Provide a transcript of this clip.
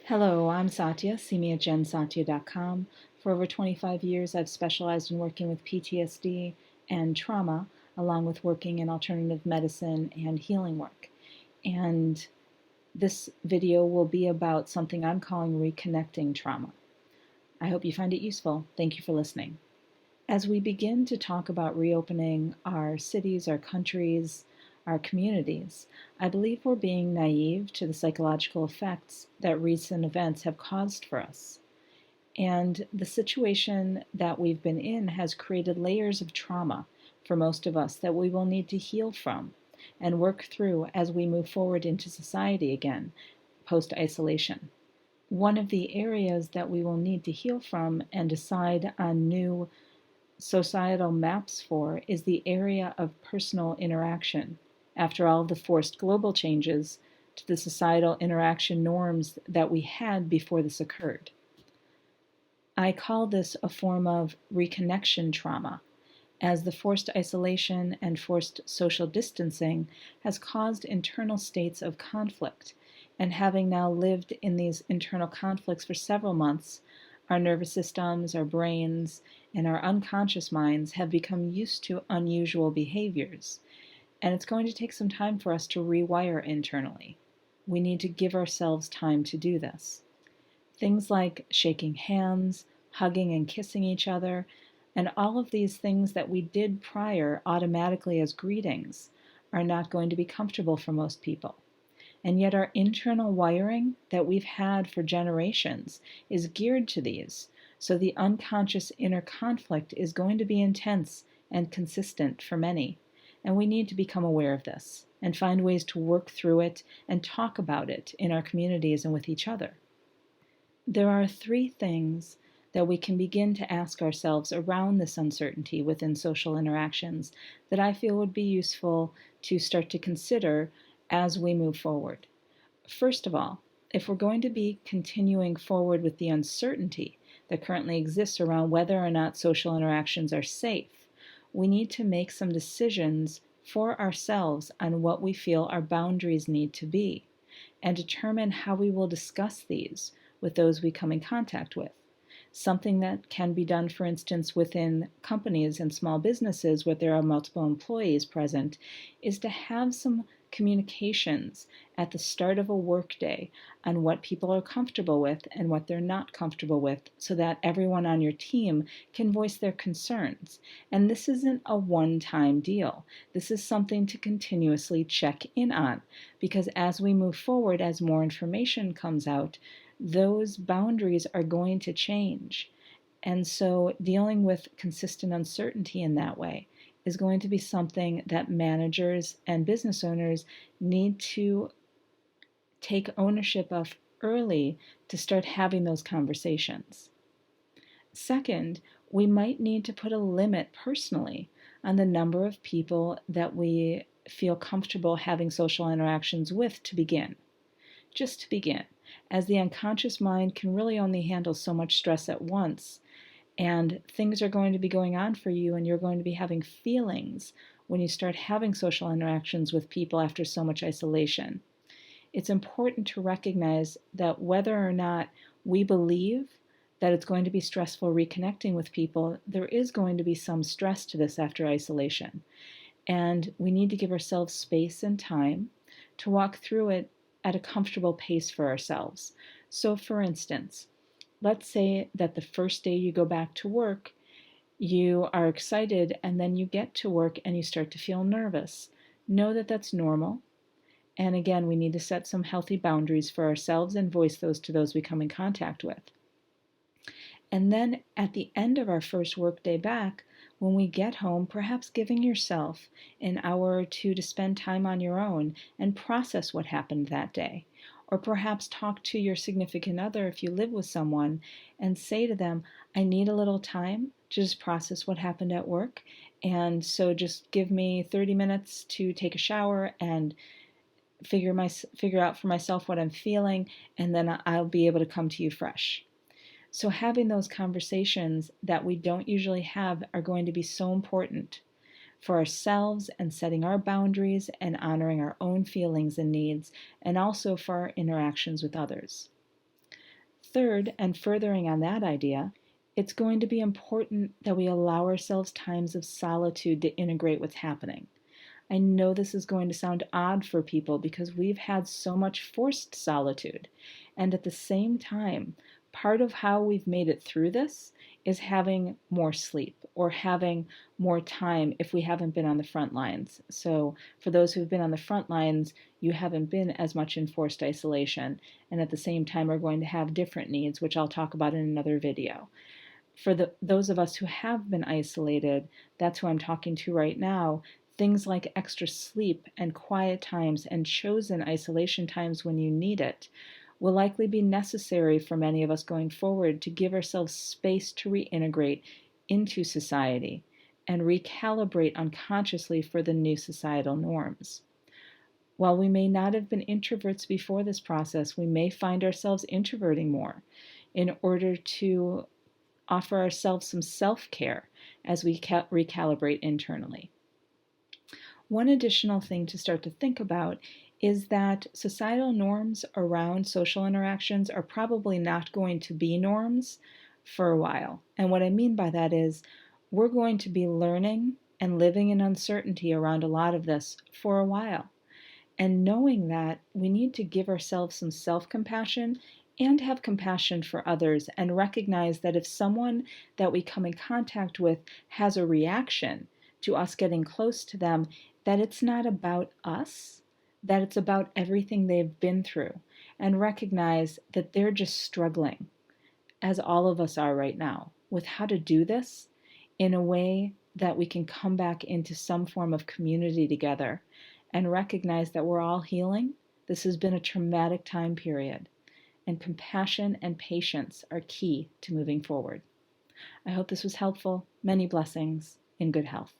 Hello, I'm Satya. See me at jensatya.com. For over 25 years, I've specialized in working with PTSD and trauma, along with working in alternative medicine and healing work. And this video will be about something I'm calling reconnecting trauma. I hope you find it useful. Thank you for listening. As we begin to talk about reopening our cities, our countries, our communities, I believe we're being naive to the psychological effects that recent events have caused for us. And the situation that we've been in has created layers of trauma for most of us that we will need to heal from and work through as we move forward into society again, post-isolation. One of the areas that we will need to heal from and decide on new societal maps for is the area of personal interaction. After all of the forced global changes to the societal interaction norms that we had before this occurred. I call this a form of reconnection trauma, as the forced isolation and forced social distancing has caused internal states of conflict. And having now lived in these internal conflicts for several months, our nervous systems, our brains, and our unconscious minds have become used to unusual behaviors. And it's going to take some time for us to rewire internally. We need to give ourselves time to do this. Things like shaking hands, hugging and kissing each other, and all of these things that we did prior automatically as greetings are not going to be comfortable for most people. And yet our internal wiring that we've had for generations is geared to these. So the unconscious inner conflict is going to be intense and consistent for many. And we need to become aware of this and find ways to work through it and talk about it in our communities and with each other. There are three things that we can begin to ask ourselves around this uncertainty within social interactions that I feel would be useful to start to consider as we move forward. First of all, if we're going to be continuing forward with the uncertainty that currently exists around whether or not social interactions are safe, we need to make some decisions for ourselves on what we feel our boundaries need to be and determine how we will discuss these with those we come in contact with. Something that can be done, for instance, within companies and small businesses where there are multiple employees present, is to have some communications at the start of a workday on what people are comfortable with and what they're not comfortable with so that everyone on your team can voice their concerns. And this isn't a one-time deal. This is something to continuously check in on because as we move forward, as more information comes out, those boundaries are going to change. And so dealing with consistent uncertainty in that way is going to be something that managers and business owners need to take ownership of early to start having those conversations. Second, we might need to put a limit personally on the number of people that we feel comfortable having social interactions with to begin. Just to begin, as the unconscious mind can really only handle so much stress at once, and things are going to be going on for you and you're going to be having feelings when you start having social interactions with people after so much isolation. It's important to recognize that whether or not we believe that it's going to be stressful reconnecting with people, there is going to be some stress to this after isolation. And we need to give ourselves space and time to walk through it at a comfortable pace for ourselves. So for instance, let's say that the first day you go back to work, you are excited and then you get to work and you start to feel nervous. Know that that's normal. And again, we need to set some healthy boundaries for ourselves and voice those to those we come in contact with. And then at the end of our first workday back, when we get home, perhaps giving yourself an hour or two to spend time on your own and process what happened that day. Or perhaps talk to your significant other if you live with someone and say to them, I need a little time to just process what happened at work. And so just give me 30 minutes to take a shower and figure out for myself what I'm feeling, and then I'll be able to come to you fresh. So having those conversations that we don't usually have are going to be so important for ourselves and setting our boundaries and honoring our own feelings and needs, and also for our interactions with others. Third, and furthering on that idea, it's going to be important that we allow ourselves times of solitude to integrate what's happening. I know this is going to sound odd for people because we've had so much forced solitude. And at the same time, part of how we've made it through this is having more sleep or having more time if we haven't been on the front lines. So for those who've been on the front lines, you haven't been as much in forced isolation, and at the same time are going to have different needs, which I'll talk about in another video. For those of us who have been isolated, that's who I'm talking to right now. Things like extra sleep and quiet times and chosen isolation times when you need it will likely be necessary for many of us going forward to give ourselves space to reintegrate into society and recalibrate unconsciously for the new societal norms. While we may not have been introverts before this process, we may find ourselves introverting more in order to offer ourselves some self-care as we recalibrate internally. One additional thing to start to think about is that societal norms around social interactions are probably not going to be norms for a while. And what I mean by that is we're going to be learning and living in uncertainty around a lot of this for a while. And knowing that, we need to give ourselves some self-compassion and have compassion for others and recognize that if someone that we come in contact with has a reaction to us getting close to them, that it's not about us, that it's about everything they've been through, and recognize that they're just struggling, as all of us are right now, with how to do this in a way that we can come back into some form of community together and recognize that we're all healing. This has been a traumatic time period, and compassion and patience are key to moving forward. I hope this was helpful. Many blessings. In good health.